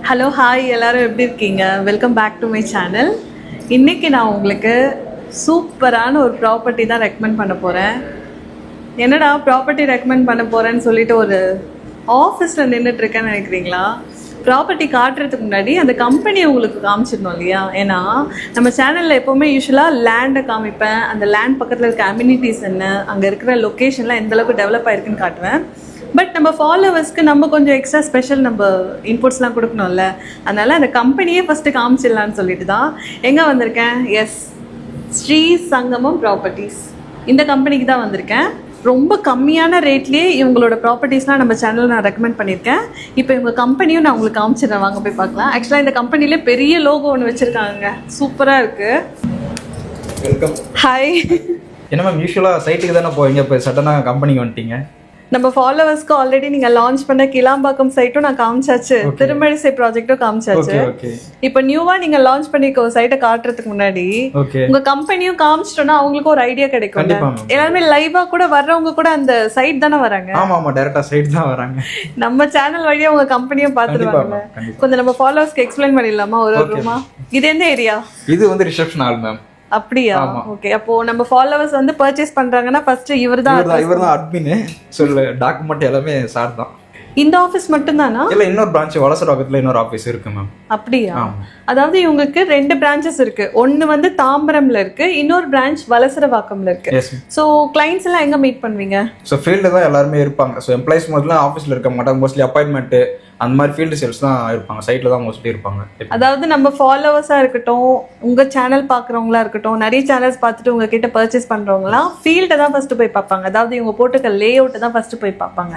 Hello hi எல்லாரும் எப்படி இருக்கீங்க? Welcome back to my channel. இன்றைக்கி நான் உங்களுக்கு சூப்பரான ஒரு ப்ராப்பர்ட்டி தான் ரெக்கமெண்ட் பண்ண போகிறேன். என்னடா ப்ராப்பர்ட்டி ரெக்கமெண்ட் பண்ண போகிறேன்னு சொல்லிட்டு ஒரு ஆஃபீஸில் நின்றுட்டுருக்கேன்னு நினைக்கிறீங்களா? ப்ராப்பர்ட்டி காட்டுறதுக்கு முன்னாடி அந்த கம்பெனியை உங்களுக்கு காமிச்சிடணும் இல்லையா? ஏன்னா நம்ம சேனலில் எப்போவுமே யூஸ்வலாக லேண்டை காமிப்பேன், அந்த லேண்ட் பக்கத்தில் இருக்க அம்யூனிட்டிஸ் என்ன, அங்கே இருக்கிற லொக்கேஷன்லாம் எந்தளவுக்கு டெவலப் ஆகிருக்குன்னு காட்டுவேன். பட் நம்ம ஃபாலோவர்ஸ்க்கு நம்ம கொஞ்சம் எக்ஸ்ட்ரா ஸ்பெஷல் நம்ம இன்புட்ஸ்லாம் கொடுக்கணும்ல, அதனால் அந்த கம்பெனியே ஃபஸ்ட்டு காமிச்சிடலான்னு சொல்லிட்டு தான் எங்கே வந்திருக்கேன். எஸ், ஸ்ரீ சங்கமம் ப்ராப்பர்ட்டிஸ், இந்த கம்பெனிக்கு தான் வந்திருக்கேன். ரொம்ப கம்மியான ரேட்லேயே இவங்களோட ப்ராப்பர்ட்டிஸ்லாம் நம்ம சேனலில் நான் ரெக்கமெண்ட் பண்ணியிருக்கேன். இப்போ இவங்க கம்பெனியும் நான் உங்களுக்கு காமிச்சிடுறேன், வாங்க போய் பார்க்கலாம். ஆக்சுவலாக இந்த கம்பெனிலே பெரிய லோகோ ஒன்று வச்சுருக்காங்க, சூப்பராக இருக்குது. வெல்கம். ஹாய். என்ன மேம், யூஸ்வலாக சைட்டுக்கு தானே போவீங்க, இப்போ சடனாக கம்பெனிக்கு வந்துட்டீங்க? நம்ம ஃபாலோவர்ஸ்க்கு ஆல்ரெடி நீங்கள் லான்ச் பண்ண கிளாம்பாக்கம் சைட்டும் நான் காமிச்சாச்சு, திருமழிசை ப்ராஜெக்டும் காமிச்சாச்சு. இப்போ நியூவாக நீங்கள் லான்ச் பண்ணிக்க சைட்டை காட்டுறதுக்கு முன்னாடி உங்க கம்பெனியும் காமிச்சிட்டோம்னா அவங்களுக்கு ஒரு ஐடியா கிடைக்கும். எல்லாருமே லைவா கூட வர்றவங்க கூட அந்த சைட் தானே வராங்க. ஆமா ஆமா, டைரக்டா சைட் தான் வராங்க. நம்ம சேனல் வழியா உங்க கம்பெனியும் பார்த்துருவாங்க. கொஞ்சம் நம்ம ஃபாலோவர்ஸ்க்கு எக்ஸ்பிளைன் பண்ணிடலாமா ஒரு ரூமா? இது எந்த ஏரியா? இது வந்து ரிசப்ஷன் ஹால் மேம். அப்படியா? ஓகே. அப்போ நம்ம ஃபாலோவர்ஸ் வந்து பர்ச்சேஸ் பண்றாங்கன்னா ஃபர்ஸ்ட் இவர்தான் அட்மின். சொல்ல டாக்குமெண்ட் எல்லாமே சார் தான். இந்த ஆஃபீஸ் மட்டும் தானா? இல்ல, இன்னொரு பிரான்ச் வலசரவாக்கத்துல இன்னொரு ஆஃபீஸ் இருக்கு மேம். அப்படியா? அதாவது இவங்களுக்கு 2 பிரான்ச்சஸ் இருக்கு. ஒன்னு வந்து தாம்பரம்ல இருக்கு, இன்னொரு பிரான்ச் வலசரவாக்கம்ல இருக்கு. சோ கிளைண்ட்ஸ் எல்லாம் எங்க மீட் பண்ணுவீங்க? சோ ஃபீல்ட்ல தான் எல்லாரும் இருப்பாங்க. சோ எம்ப்ளாயிஸ் முதல்ல ஆஃபீஸ்ல இருக்க மாட்டாங்க, மோஸ்ட்லி அப்பாயின்மெண்ட் அந்த மாதிரி ஃபீல்டு சேல்ஸ் தான் இருப்பாங்க, சைட்ல தான் மோஸ்ட்லி இருப்பாங்க. அதாவது நம்ம ஃபாலோவர்ஸா இருக்கட்டும், உங்க சேனல் பாக்குறவங்களா இருக்கட்டும், நிறைய சேனல்ஸ் பார்த்துட்டு உங்ககிட்ட பர்ச்சேஸ் பண்றவங்களாம் ஃபீல்டை தான் ஃபர்ஸ்ட் போய் பார்ப்பாங்க. அதாவது இவங்க போட்டுக்க லே அவுட்டை தான் ஃபர்ஸ்ட் போய் பார்ப்பாங்க.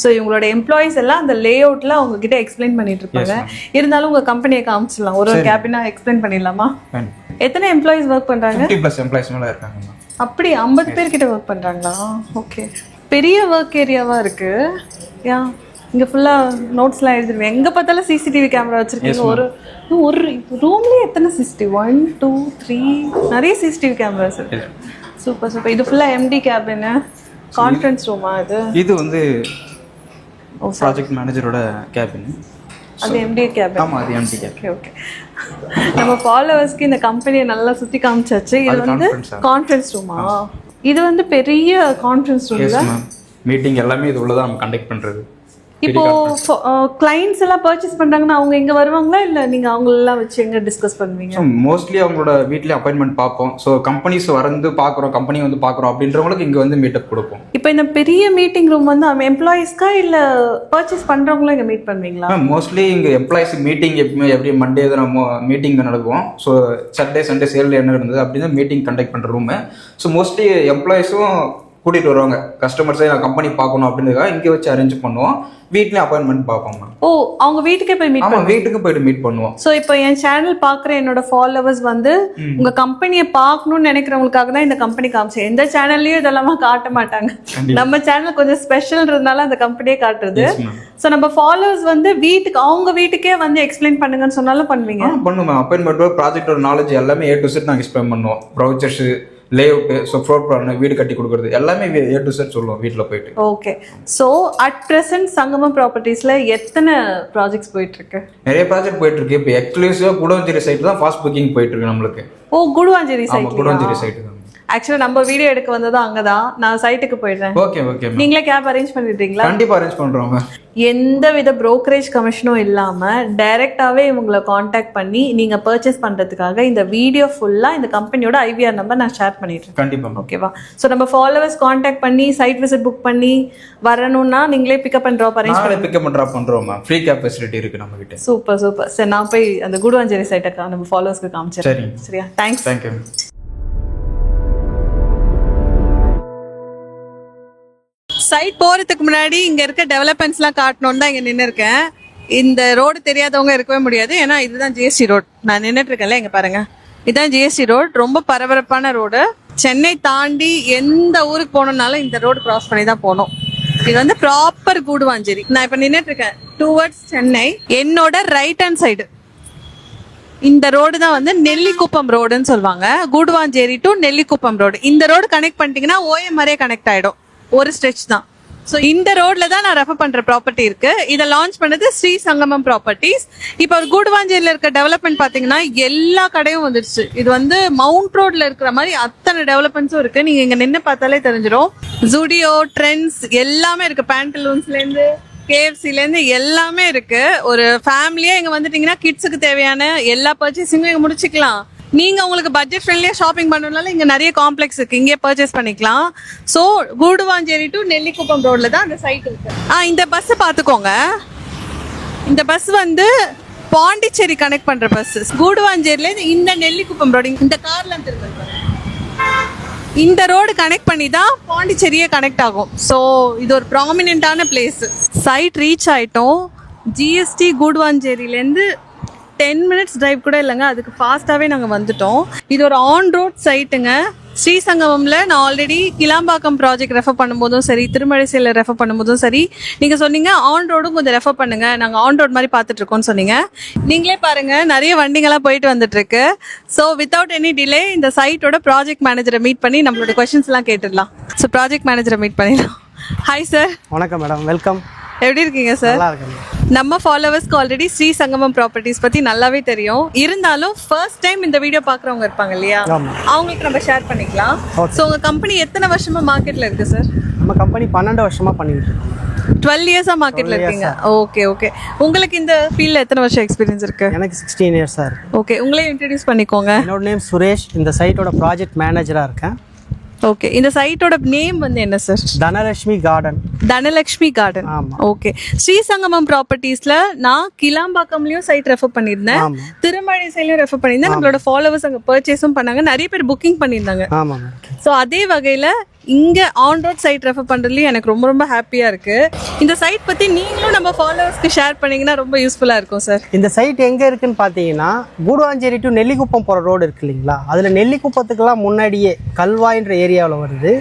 ஸோ இவங்களோட எம்ப்ளாயிஸ் எல்லாம் அந்த லே அவுட்ல அவங்க கிட்ட எக்ஸ்பிளைன் பண்ணிட்டு இருப்பாங்க. இருந்தாலும் உங்க கம்பெனியை காமிச்சிடலாம், ஒரு கேபினா எக்ஸ்பிளைன் பண்ணிடலாமா? எத்தனை எம்ப்ளாயிஸ் ஒர்க் பண்றாங்க? 50+ எம்ப்ளாயிஸ் மேல இருக்காங்க. அப்படி 50 பேர் கிட்ட ஒர்க் பண்றாங்களா? ஓகே, பெரிய ஒர்க் ஏரியாவா இருக்கு. யா, இங்க ஃபுல்லா நோட்ஸ்லாம் எழுதிருவேன். எங்க பார்த்தாலும் சிசிடிவி கேமரா வச்சிருக்கீங்க. ஒரு ரூம்லயே எத்தனை சிசிடிவி? 1 2 3 நிறைய சிசிடிவி கேமராஸ் இருக்கு. Super super. இது ஃபுல்லா எம்டி கேபின், கான்ஃபரன்ஸ் ரூமா? இது வந்து ப்ராஜெக்ட் மேனேஜரோட கேபின். அது எம்டி கேபின். ஆமா, அது எம்டி கேபின். Okay okay. நம்ம ஃபாலோவர்ஸ்க்கு இந்த கம்பெனியை நல்லா சுத்தி காமிச்சாச்சு. இது வந்து கான்ஃபரன்ஸ் ரூமா? இது வந்து பெரிய கான்ஃபரன்ஸ் ரூம்ல மீட்டிங் எல்லாமே இது உள்ளதான் நம்ம கண்டக்ட் பண்றது. இப்போ கிளைண்ட்ஸ் எல்லாம் பர்ச்சேஸ் பண்றாங்கன்னா அவங்க இங்க வருவாங்களா, இல்ல நீங்க அவங்களெல்லாம் வச்சு எங்க டிஸ்கஸ் பண்ணுவீங்க? மோஸ்ட்லி அவங்களோட வீட்லயே அப்பாயின்மெண்ட் பார்ப்போம். ஸோ கம்பெனிஸ் வந்து பார்க்குறோம், கம்பெனி வந்து பார்க்குறோம் அப்படின்றவங்களுக்கு இங்க வந்து மீட்டப் கொடுப்போம். இப்போ இந்த பெரிய மீட்டிங் ரூம் வந்து எம்ப்ளாயிஸ்க்கா இல்ல பர்ச்சேஸ் பண்றவங்களும் இங்க மீட் பண்ணுவீங்களா? மோஸ்ட்லி இங்க எம்ப்ளாயிஸ் மீட்டிங் எப்பவுமே எவ்ரி மண்டே தான் நம்ம மீட்டிங் நடக்கும். ஸோ சாட்டர்டே சண்டே சேல் என்ன இருந்தது அப்படின்னு மீட்டிங் கண்டக்ட் பண்ற ரூமு. ஸோ மோஸ்ட்லி எம்ப்ளாயிஸும் கூட்டிட்டு வருவாங்க, கஸ்டமர்ஸை கம்பெனி பார்க்கணும் அப்படின்றதுக்காக இங்கே வச்சு அரேஞ்ச் பண்ணுவோம். வீட்லயே அப்பாயின்மெண்ட் பார்ப்போம். ஓ, அவங்க வீட்டுக்கே போய் மீட் பண்ணுவோம்? வீட்டுக்கு போயிட்டு மீட் பண்ணுவோம். ஸோ இப்போ என் சேனல் பார்க்குற என்னோட ஃபாலோவர்ஸ் வந்து உங்க கம்பெனியை பார்க்கணும்னு நினைக்கிறவங்களுக்காக தான் இந்த கம்பெனி காமிச்சேன். எந்த சேனல்லையும் இதெல்லாம் காட்ட மாட்டாங்க. நம்ம சேனல் கொஞ்சம் ஸ்பெஷல்ன்றதுனால அந்த கம்பெனியே காட்டுறது. ஸோ நம்ம ஃபாலோவர்ஸ் வந்து அவங்க வீட்டுக்கே வந்து எக்ஸ்பிளைன் பண்ணுங்கன்னு சொன்னாலும் பண்ணுவீங்க? பண்ணுவோம். அப்பாயின்மெண்ட், ப்ராஜெக்டோட நாலேஜ் எல்லாமே A to Z நாங்கள் எக்ஸ்பிளைன் பண்ணுவோம். ப்ரௌச்சர்ஸ், லே அவுட்டு, ஸோ ஃப்ளோர் பிளான், வீடு கட்டி கொடுக்குறது எல்லாமே A to Z சொல்லுவோம் வீட்டில் போயிட்டு. ஓகே. ஸோ அட் ப்ரெசென்ட் சங்கமம் ப்ராப்பர்ட்டிஸில் எத்தனை ப்ராஜெக்ட்ஸ் போயிட்டு இருக்கு? நிறைய ப்ராஜெக்ட் போயிட்டு இருக்கு. இப்போ எக்ஸ்க்ளூசிவாக குடவஞ்சேரி சைட் தான் ஃபாஸ்ட் புக்கிங் போயிட்டு இருக்கு நம்மளுக்கு. ஓ, குடவாஞ்சேரி சைட். குடவஞ்சேரி சைட்டு தான். ஆக்சுவலாக நம்ம வீடியோ எடுக்க வந்ததும் அங்கதான். நான் சைட்டுக்கு போயிடுறேன். Okay okay. நீங்களே கேப் அரேஞ்ச் பண்ணிடுறீங்களா? கண்டிப்பா அரேஞ்ச் பண்றோம். எந்த வித புரோக்கரேஜ் கமிஷனும் இல்லாம டைரக்டாவே இவங்களை காண்டாக்ட் பண்ணி நீங்க பர்ச்சேஸ் பண்றதுக்காக இந்த வீடியோ ஃபுல்லா இந்த கம்பெனியோட IVR நம்பர் நான் ஷேர் பண்ணிடுறேன். கண்டிப்பா. ஓகேவா? ஸோ நம்ம ஃபாலோவர்ஸ் காண்டாக்ட் பண்ணி சைட் விசிட் புக் பண்ணி வரணும்னா நீங்களே பிக்கப் அண்ட் ட்ராப் அரேஞ்ச் பண்ணி பிக்கப் அண்ட் ட்ராப் பண்றோம். ஃப்ரீ கேப் ஃபெசிலிட்டி இருக்கு நம்ம கிட்ட. Super super. சரி, நான் போய் அந்த குடவாஞ்சேரி சைட்டை நம்ம ஃபாலோவர்ஸ்க்கு காமிச்சிடுறேன். சரியா? தேங்க்ஸ். தேங்க்யூ. சைட் போறதுக்கு முன்னாடி இங்க இருக்க டெவலப்மெண்ட்ஸ்லாம் காட்டணும்னு தான் இங்க நின்று இருக்கேன். இந்த ரோடு தெரியாதவங்க இருக்கவே முடியாது. ஏன்னா இதுதான் GST ரோட். நான் நின்றுட்டு இருக்கேன்ல, இங்க பாருங்க, இதுதான் GST ரோட். ரொம்ப பரபரப்பான ரோடு. சென்னை தாண்டி எந்த ஊருக்கு போகணும்னாலும் இந்த ரோடு கிராஸ் பண்ணி தான் போகணும். இது வந்து ப்ராப்பர் கூடுவாஞ்சேரி. நான் இப்ப நின்றுட்டு இருக்கேன் டுவர்ட்ஸ் சென்னை. என்னோட ரைட் ஹேண்ட் சைடு இந்த ரோடு தான் வந்து நெல்லிக்குப்பம் ரோடுன்னு சொல்லுவாங்க. Guduvanchery to Nellikuppam road. இந்த ரோடு கனெக்ட் பண்ணிட்டீங்கன்னா OMRே கனெக்ட் ஆயிடும். ஒரு ஸ்ட்ரெச் தான். ஸோ இந்த ரோட்ல தான் நான் ரெஃபர் பண்ற ப்ராப்பர்ட்டி இருக்கு. இதை லான்ச் பண்ணது ஸ்ரீ சங்கமம் ப்ராப்பர்ட்டிஸ். இப்போ ஒரு கூடுவாஞ்சேரியில இருக்க டெவலப்மெண்ட் பாத்தீங்கன்னா எல்லா கடையும் வந்துருச்சு. இது வந்து மவுண்ட் ரோட்ல இருக்கிற மாதிரி அத்தனை டெவலப்மெண்ட்ஸும் இருக்கு. நீங்க இங்க நின்று பார்த்தாலே தெரிஞ்சிடும். ஜூடியோ, ட்ரெண்ட்ஸ் எல்லாமே இருக்கு. பேண்டலூன்ஸ்ல இருந்து கேஎஃப்சில இருந்து எல்லாமே இருக்கு. ஒரு ஃபேமிலியா இங்க வந்துட்டீங்கன்னா கிட்ஸுக்கு தேவையான எல்லா பர்ச்சேசிங்கும் இங்க முடிச்சுக்கலாம். நீங்க உங்களுக்கு பட்ஜெட் ஃப்ரெண்ட்லியா ஷாப்பிங் பண்ணணும்னால இங்க நிறைய காம்ப்ளெக்ஸ் இருக்கு, இங்கே பர்ச்சேஸ் பண்ணிக்கலாம். ஸோ கூடுவாஞ்சேரி டு நெல்லிக்குப்பம் ரோட்ல தான் அந்த சைட் இருக்கு. இந்த பஸ் பாத்துக்கோங்க. இந்த பஸ் வந்து பாண்டிச்சேரி கனெக்ட் பண்ற பஸ். கூடுவாஞ்சேரியில இருந்து இந்த நெல்லிக்குப்பம் ரோடு இந்த கார்ல இருக்கு. இந்த ரோடு கனெக்ட் பண்ணி தான் பாண்டிச்சேரியே கனெக்ட் ஆகும். ஸோ இது ஒரு ப்ராமினென்ட்டான பிளேஸ். சைட் ரீச் ஆயிட்டோம். ஜிஎஸ்டி கூடுவாஞ்சேரியிலேருந்து 10 minutes டிரைவ் கூட இல்லைங்க, அதுக்கு ஃபாஸ்ட்டாகவே நாங்கள் வந்துட்டோம். இது ஒரு ஆன் ரோட் சைட்டுங்க. ஸ்ரீசங்கமம்ல நான் ஆல்ரெடி கிளாம்பாக்கம் ப்ராஜெக்ட் ரெஃபர் பண்ணும்போதும் சரி, திருமழிசையில் ரெஃபர் பண்ணும்போதும் சரி, நீங்கள் சொன்னீங்க ஆன் ரோடும் கொஞ்சம் ரெஃபர் பண்ணுங்க, நாங்கள் ஆன் ரோட் மாதிரி பார்த்துட்டு இருக்கோம்னு சொன்னீங்க. நீங்களே பாருங்க நிறைய வண்டிங்கெல்லாம் போயிட்டு வந்துட்டு இருக்கு. ஸோ வித்தவுட் எனி டிலே இந்த சைட்டோட ப்ராஜெக்ட் மேனேஜரை மீட் பண்ணி நம்மளோட கொஸ்டின்ஸ்லாம் கேட்டுடலாம். ஸோ ப்ராஜெக்ட் மேனேஜரை மீட் பண்ணிடலாம். Hi sir. வணக்கம் மேடம், வெல்கம். எப்படி இருக்கீங்க சார்? நல்லா இருக்கேன். நம்ம ஃபாலோவர்ஸ்க்கு ஆல்ரெடி ஸ்ரீ சங்கமம் ப்ராப்பர்ட்டிஸ் பத்தி நல்லாவே தெரியும். இருந்தாலும் ஃபர்ஸ்ட் டைம் இந்த வீடியோ பாக்குறவங்க இருப்பாங்க இல்லையா, அவங்களுக்கு நம்ம ஷேர் பண்ணிக்கலாம். ஸோ உங்க கம்பெனி எத்தனை வருஷமா மார்க்கெட்ல இருக்கு சார்? நம்ம கம்பெனி 12 வருஷமா பண்ணிட்டு இருக்கோம். 12 இயர்ஸா மார்க்கெட்ல இருக்கீங்க. Okay okay. உங்களுக்கு இந்த ஃபீல்ட்ல எத்தனை வருஷம் எக்ஸ்பீரியன்ஸ் இருக்கு? எனக்கு 16 இயர்ஸ் சார். ஓகே, உங்களே இன்ட்ரடியூஸ் பண்ணிக்கோங்க. என்னோட நேம் சுரேஷ். இந்த சைட்டோட ப்ராஜெக்ட் மேனேஜரா இருக்கேன். ஓகே, இந்த சைட்டோட நேம் வந்து என்ன sir? Dhanalakshmi garden. Dhanalakshmi garden. ஆமா. ஓகே. ஸ்ரீசங்கமம் ப்ராப்பர்ட்டிஸ்ல நான் கிளாம்பாக்கம்லயும் சைட் ரெஃபர் பண்ணியிருந்தேன், திருமழிசையிலயும் ரெஃபர் பண்ணியிருந்தேன். நம்மளோட ஃபாலோவர்ஸ் அங்க பர்ச்சேஸும் பண்ணாங்க, நிறைய பேர் புக்கிங் பண்ணியிருந்தாங்க. ஆமா. ஸோ அதே வகையில இங்க ஆன் ரோட் சைட் ரெஃபர் பண்றதுலயும் எனக்கு ரொம்ப ரொம்ப ஹாப்பியா இருக்கு. இந்த சைட் பத்தி நீங்களும் நம்ம ஃபாலோவர்ஸ்க்கு ஷேர் பண்ணீங்கன்னா ரொம்ப யூஸ்ஃபுல்லா இருக்கும் சார். இந்த சைட் எங்க இருக்குன்னு பாத்தீங்கன்னா கூடுவாஞ்சேரி டு நெல்லிக்குப்பம் போற ரோடு இருக்கு இல்லைங்களா, அதுல நெல்லிக்குப்பத்துக்கெல்லாம் முன்னாடியே கல்வாயின்ற ஏரியாவில் வருது.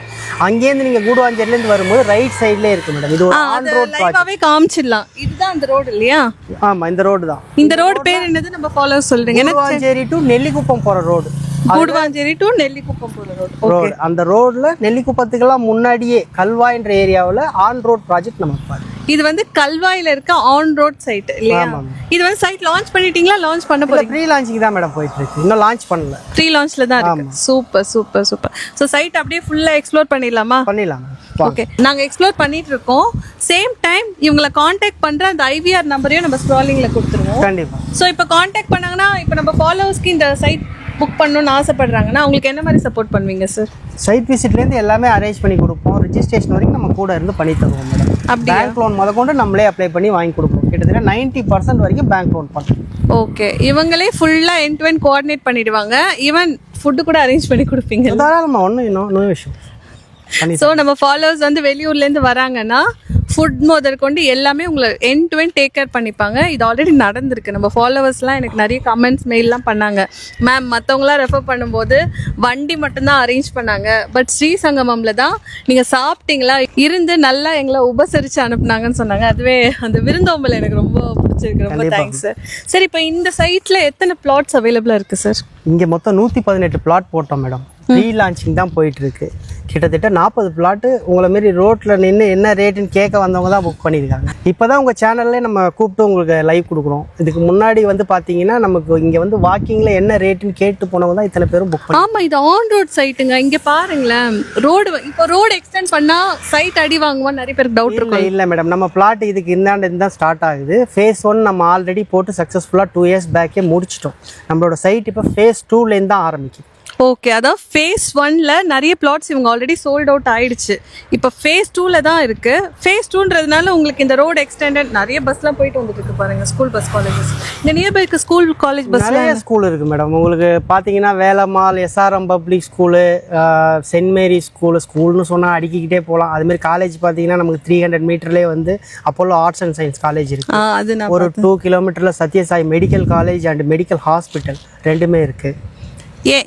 அங்கேருந்து நீங்க கூடுவாஞ்சேரில இருந்து வரும்போது ரைட் சைட்ல இருக்கு மேடம். இது ஒரு ஆன் ரோட் லைவாவே காமிச்சிடலாம். இதுதான் அந்த ரோடு இல்லையா? ஆமா, இந்த ரோடு தான். இந்த ரோடு பேர் என்னது? நம்ம ஃபாலோவர்ஸ் சொல்றீங்க. கூடுவாஞ்சேரி டு நெல்லிக்குப்பம் போற ரோடு. கூடுவாஞ்சேரி டு நெல்லிக்குப்பம் போற ரோடு. அந்த ரோட்ல நெல்லிக்குப்பத்துக்கெல்லாம் முன்னாடியே கல்வாயின்ற ஏரியாவில் ஆன் ரோட் ப்ராஜெக்ட் நமக்கு பாரு. இது வந்து கல்வாயில இருக்க ஆன் ரோட் சைட் இல்லையா? இது வந்து சைட் லான்ச் பண்ணிட்டீங்களா? லான்ச் பண்ண போறீங்க? ப்ரீ லான்ச்சிங் தான் மேடம் போயிட்டு இருக்கு, இன்னும் லான்ச் பண்ணல. ப்ரீ லான்ச்ல தான் இருக்கு. Super super super. So site அப்படியே ஃபுல்லா எக்ஸ்ப்ளோர் பண்ணிடலாமா? பண்ணிடலாம். ஓகே, நாங்க எக்ஸ்ப்ளோர் பண்ணிட்டு இருக்கோம். சேம் டைம் இவங்களை காண்டாக்ட் பண்ற அந்த ஐவிஆர் நம்பரையும் நம்ம ஸ்க்ராலிங்ல கொடுத்துருவோம். கண்டிப்பா. சோ இப்போ காண்டாக்ட் பண்ணாங்கன்னா, இப்போ நம்ம ஃபாலோவர்ஸ்க்கு இந்த சைட் புக் பண்ணணும்னு ஆசைப்படுறாங்கன்னா அவங்களுக்கு என்ன மாதிரி சப்போர்ட் பண்ணுவீங்க சார்? சைட் விசிட்லேருந்து எல்லாமே அரேஞ்ச் பண்ணி கொடுப்போம். ரிஜிஸ்ட்ரேஷன் வரைக்கும் நம்ம கூட இருந்து பண்ணி தருவோம் மேடம். பேங்க் லோன் முதற்கொண்டு நம்மளே அப்ளை பண்ணி வாங்கி கொடுப்போம். கிட்டத்தட்ட 90% வரைக்கும் பேங்க் லோன் பண்ணுறோம். ஓகே, இவங்களே ஃபுல்லா எண்ட் டு எண்ட் கோஆர்டினேட் பண்ணிடுவாங்க. ஈவன் ஃபுட்டு கூட அரேஞ்ச் பண்ணி கொடுப்பீங்க? தாராளமாக, ஒன்றும் இன்னும் விஷயம். ஸோ நம்ம ஃபாலோவர்ஸ் வந்து வெளியூர்லேருந்து வராங்கன்னா ஃபுட் முதற்கொண்டு எல்லாமே உங்களை end to end take care பண்ணிப்பாங்க. இது ஆல்ரெடி நடந்திருக்கு. நம்ம ஃபாலோவர்ஸ்லாம் எனக்கு நிறைய கமெண்ட்ஸ் மெயிலெலாம் பண்ணாங்க, மேம் மற்றவங்களாம் ரெஃபர் பண்ணும்போது வண்டி மட்டும்தான் அரேஞ்ச் பண்ணாங்க, பட் ஸ்ரீசங்கமம்ல தான் நீங்கள் சாப்பிட்டீங்களா இருந்து நல்லா எங்களை உபசரித்து அனுப்புனாங்கன்னு சொன்னாங்க. அதுவே அந்த விருந்தோம்பல் எனக்கு ரொம்ப பிடிச்சிருக்கு. ரொம்ப தேங்க்ஸ் சார். சரி, இப்போ இந்த சைட்டில் எத்தனை பிளாட்ஸ் அவைலபிளாக இருக்குது சார்? இங்கே மொத்தம் 118 பிளாட் போட்டோம் மேடம். ப்ரீ லான்ச்சிங் தான் போயிட்டு இருக்கு. கிட்டத்தட்ட 40 பிளாட்டு உங்களை மாரி ரோட்ல நின்று என்ன ரேட்டுன்னு கேட்க வந்தவங்க தான் புக் பண்ணியிருக்காங்க. இப்போ தான் உங்கள் சேனல்லே நம்ம கூப்பிட்டு உங்களுக்கு லைவ் கொடுக்குறோம். இதுக்கு முன்னாடி வந்து பார்த்தீங்கன்னா நமக்கு இங்கே வந்து வாக்கிங்கில் என்ன ரேட்டுன்னு கேட்டு போனவங்க தான் இத்தனை பேரும் புக் பண்ணி. ஆமாம், இது ஆன் ரோட் சைட்டுங்க. இங்கே பாருங்களேன், ரோடு இப்போ ரோடு எக்ஸ்டெண்ட் பண்ணால் சைட் அடி வாங்குவான்னு நிறைய பேருக்கு டவுட் இருக்கும். இல்லை மேடம், நம்ம பிளாட் இதுக்கு இந்தாண்டு தான் ஸ்டார்ட் ஆகுது. ஃபேஸ் 1 நம்ம ஆல்ரெடி போட்டு சக்ஸஸ்ஃபுல்லாக 2 இயர்ஸ் பேக்கே முடிச்சிட்டோம். நம்மளோட சைட் இப்போ ஃபேஸ் 2லேருந்து தான் ஆரம்பிக்குது. ஓகே, அதான் ஃபேஸ் 1ல நிறைய பிளாட்ஸ் இவங்க ஆல்ரெடி சோல்ட் அவுட் ஆயிடுச்சு. இப்போ ஃபேஸ் 2ல தான் இருக்கு. ஃபேஸ் 2ன்றதுனால உங்களுக்கு இந்த ரோடு எக்ஸ்டெண்டட் நிறைய பஸ்லாம் போயிட்டு வந்துட்டு இருக்கு பாருங்க. School bus, colleges. இந்த நியர்பைக்கு ஸ்கூல் காலேஜ் பஸ் நிறைய ஸ்கூல் இருக்கு மேடம். உங்களுக்கு பார்த்தீங்கன்னா Velammal, SRM public school, saint Mary ஸ்கூல்னு சொன்னால் அடுக்கிக்கிட்டே போகலாம். அதுமாரி காலேஜ் பார்த்தீங்கன்னா நமக்கு 300 மீட்டர்லேயே வந்து Apollo arts and science college இருக்கு. அது ஒரு 2 கிலோமீட்டரில் Sathya Sai medical college and medical hospital ரெண்டுமே இருக்கு.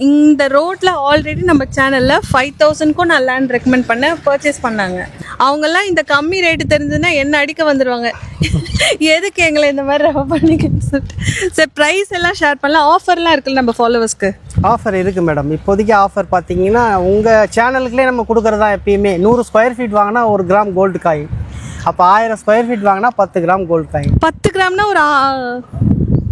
இந்த ரோட்ல ஆல்ரெடி நம்ம சேனல்ல 5,000க்கும் நான் லேண்ட் ரெக்கமெண்ட் பண்ண பர்ச்சேஸ் பண்ணாங்க. அவங்கெல்லாம் இந்த கம்மி ரேட்டு தெரிஞ்சதுன்னா என்ன அடிக்க வந்துடுவாங்க. எதுக்கு எங்களை இந்த மாதிரி ரெஃபர் பண்ணிக்கன்னு சொல்லிட்டு. சரி, ப்ரைஸ் எல்லாம் ஷேர் பண்ணலாம். ஆஃபர்லாம் இருக்குல்ல நம்ம ஃபாலோவர்ஸ்க்கு? ஆஃபர் இருக்குது மேடம். இப்போதைக்கு ஆஃபர் பார்த்தீங்கன்னா உங்கள் சேனலுக்குள்ளே நம்ம கொடுக்குறதா எப்பயுமே 100 ஸ்கொயர் ஃபீட் வாங்கினா 1 கிராம் கோல்டு காயின். அப்போ 1000 ஸ்கொயர் ஃபீட் வாங்கினா 10 கிராம் கோல்டு காயின். 10 கிராம்னா ஒரு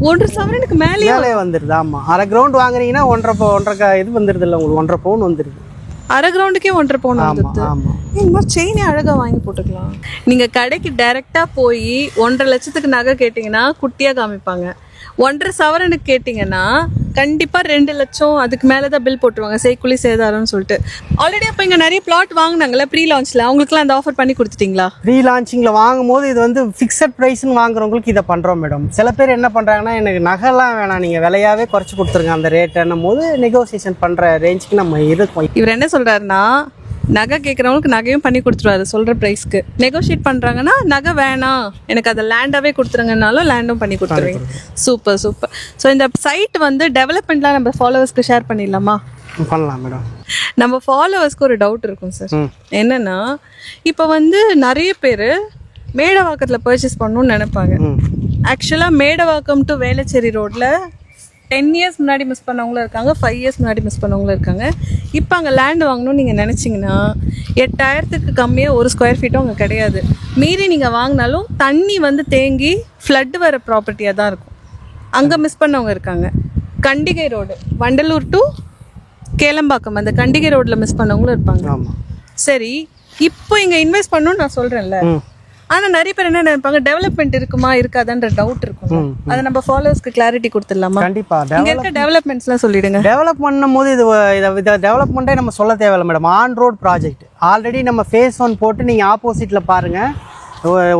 1 சவரனுக்கு மேலே வந்துடுது. ஆமாம், அரை கிரவுண்ட் வாங்குறீங்கன்னா 1.5 இது வந்துடுது இல்லை உங்களுக்கு, 1.5 பவுன் வந்துடுது. அரை கிரவுண்டுக்கே 1.5 பவுன் வந்துடுது. இந்த மாதிரி செயினே அழகாக வாங்கி போட்டுக்கலாம். நீங்கள் கடைக்கு டைரெக்டாக போய் 1.5 லட்சத்துக்கு நகை கேட்டிங்கன்னா குட்டியாக காமிப்பாங்க. 1.5 சவரனுக்கு கேட்டிங்கன்னா கண்டிப்பாக 2 லட்சம் அதுக்கு மேலே தான் பில் போட்டுருவாங்க, செய்குலி சேதாரம்னு சொல்லிட்டு. ஆல்ரெடி அப்போ இங்கே நிறைய பிளாட் வாங்கினாங்களே ப்ரீ லான்ச்சில், அவங்களுக்குலாம் அந்த ஆஃபர் பண்ணி கொடுத்துட்டிங்களா? ப்ரீ லான்ச்சிங்கில் வாங்கும்போது இது வந்து ஃபிக்ஸட் ப்ரைஸ்ன்னு வாங்குறவங்களுக்கு இதை பண்ணுறோம் மேடம். சில பேர் என்ன பண்ணுறாங்கன்னா, எனக்கு நகைலாம் வேணாம், நீங்கள் விலையாவே குறைச்சி கொடுத்துருங்க அந்த ரேட்டுன்னும் போது நெகோசியேஷன் பண்ணுற ரேஞ்சுக்கு நம்ம இருக்கோம். இவர் என்ன சொல்கிறாருன்னா, நகை கேட்குறவங்களுக்கு நகையும் பண்ணி கொடுத்துருவாரு சொல்கிற ப்ரைஸ்க்கு. நெகோஷியேட் பண்ணுறாங்கன்னா நகை வேணாம் எனக்கு அதை லேண்டாகவே கொடுத்துருங்கனாலும் லேண்டும் பண்ணி கொடுத்துருவீங்க. Super super. ஸோ இந்த சைட் வந்து டெவலப்மெண்ட்லாம் நம்ம ஃபாலோவர்ஸ்க்கு ஷேர் பண்ணிடலாமா? பண்ணலாம் மேடம். நம்ம ஃபாலோவர்ஸ்க்கு ஒரு டவுட் இருக்கும் சார். என்னென்னா, இப்போ வந்து நிறைய பேர் மேடவாக்கத்தில் பர்ச்சேஸ் பண்ணணும்னு நினைப்பாங்க. ஆக்சுவலாக மேடவாக்கம் டு வேளச்சேரி ரோட்டில் 10 இயர்ஸ் முன்னாடி மிஸ் பண்ணவங்களும் இருக்காங்க, 5 இயர்ஸ் முன்னாடி மிஸ் பண்ணவங்களும் இருக்காங்க. இப்போ அங்கே லேண்டு வாங்கணும்னு நீங்கள் நினச்சிங்கன்னா 8,000க்கு கம்மியாக 1 ஸ்கொயர் ஃபீட்டும் அங்கே கிடையாது. மீறி நீங்கள் வாங்கினாலும் தண்ணி வந்து தேங்கி ஃப்ளட் வர ப்ராப்பர்ட்டியாக தான் இருக்கும். அங்கே மிஸ் பண்ணவங்க இருக்காங்க. கண்டிகை ரோடு, வண்டலூர் டு கேளம்பாக்கம், அந்த கண்டிகை ரோட்டில் மிஸ் பண்ணவங்களும் இருப்பாங்க. சரி, இப்போ இங்கே இன்வெஸ்ட் பண்ணணும்னு நான் சொல்கிறேன்ல, ஆனால் நிறைய பேர் என்ன நினைப்பாங்க, டெவலப்மெண்ட் இருக்குமா இருக்காதான்ற டவுட் இருக்கும். அதை நம்ம ஃபாலோவர்ஸ்க்கு கிளாரிட்டி கொடுத்துடலாமா? கண்டிப்பாக. இங்கே இருக்க டெவலப்மெண்ட்ஸ்லாம் சொல்லிடுங்க. டெவலப் பண்ணும் போது இதை டெவலப்மெண்ட்டே நம்ம சொல்ல தேவையில்லை madam. On road project already நம்ம ஃபேஸ் 1 போட்டு நீங்கள் ஆப்போசிட்டில் பாருங்கள்,